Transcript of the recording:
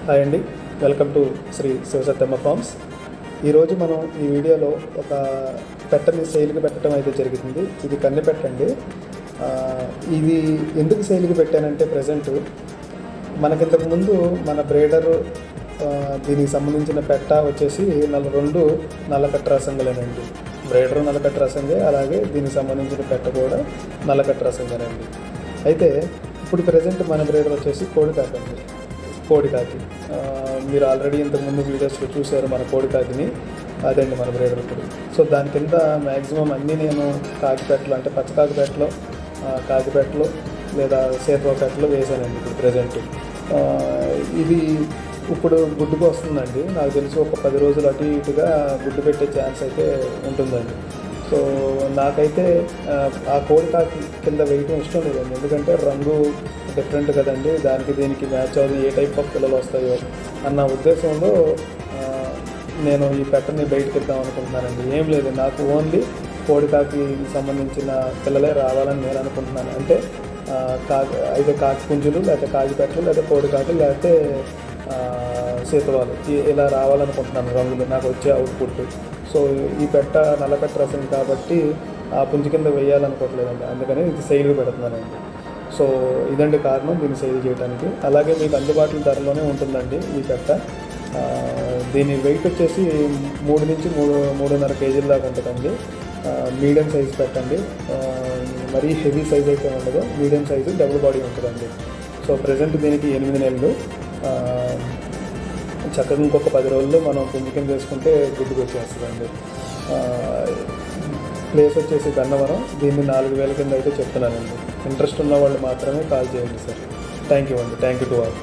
Hi అండి, welcome to Shri Sivasatyamma forms. ఈరోజు మనం ఈ వీడియోలో ఒక పెట్టని సేల్కి పెట్టడం అయితే జరిగింది. ఇది కన్నె పెట్టండి. ఇది ఎందుకు సేల్కి పెట్టానంటే ప్రజెంట్ మనకింతకుముందు మన బ్రేడరు దీనికి సంబంధించిన పెట్ట వచ్చేసి 2 నల్లకట్ట రసంగులేనండి. బ్రేడరు నల్లకట్ట రసంగే, అలాగే దీనికి సంబంధించిన పెట్ట కూడా నల్లకట్ట రసంగేనండి. అయితే ఇప్పుడు ప్రజెంట్ మన బ్రేడర్ వచ్చేసి కోడికాకండి. కోడికాకి మీరు ఆల్రెడీ ఇంతకుముందు వీడియోస్లో చూశారు మన కోడికాకిని. అదండి మన బ్రేడర్ ఇప్పుడు. సో దాని కింద మ్యాక్సిమం అన్నీ నేను కాకిపెట్టలు అంటే పచ్చకాకిపెట్టలో, కాకిపెట్టలు లేదా సేతువపెట్టలు వేసానండి ఇప్పుడు ప్రజెంట్. ఇది ఇప్పుడు గుడ్డుకు వస్తుందండి. నాకు తెలిసి ఒక 10 రోజులు అటు ఇటుగా గుడ్డు పెట్టే ఛాన్స్ అయితే ఉంటుందండి. సో నాకైతే ఆ కోడికాకి కింద వేయటం ఇష్టం లేదండి, ఎందుకంటే రంగు డిఫరెంట్ కదండి, దానికి దీనికి మ్యాచ్ అవుతుంది, ఏ టైప్ ఆఫ్ పిల్లలు వస్తాయో అన్న ఉద్దేశంలో నేను ఈ పెట్టని బయటకు ఇద్దాం అనుకుంటున్నానండి. ఏం లేదు, నాకు ఓన్లీ కోడికాకి సంబంధించిన పిల్లలే రావాలని నేను అనుకుంటున్నాను. అంటే అయితే కాకి పుంజులు, లేకపోతే కాకిపెట్టలు, లేకపోతే కోడికాకులు, లేకపోతే సీతవాలు ఇలా రావాలనుకుంటున్నాను రంగులు నాకు వచ్చే అవుట్పుట్. సో ఈ పెట్ట నల్లకట్ట రసం కాబట్టి ఆ పుంజు కింద వేయాలనుకోవట్లేదండి, అందుకని ఇది సేల్గా పెడుతున్నానండి. సో ఇదండి కారణం దీన్ని సేల్ చేయడానికి. అలాగే మీకు అందుబాటులో ధరలోనే ఉంటుందండి ఈ పెట్ట. దీని వెయిట్ వచ్చేసి 3 నుంచి 3.5 కేజీల దాకా ఉంటుందండి. మీడియం సైజు పెట్టండి, మరీ హెవీ సైజ్ అయితే ఉండదు, మీడియం సైజు డబుల్ బాడీ ఉంటుందండి. సో ప్రజెంట్ దీనికి 8 నెలలు. చక్కగా ఇంకొక 10 రోజుల్లో మనం పుంజు కింద వేసుకుంటే గుడ్డుకు వచ్చేస్తుందండి. ప్లేస్ వచ్చేసి గన్నవరం. దీన్ని 4,000 కింద అయితే చెప్తున్నానండి. ఇంట్రెస్ట్ ఉన్న వాళ్ళు మాత్రమే కాల్ చేయండి సార్. థ్యాంక్ యూ అండి. Thank you to all.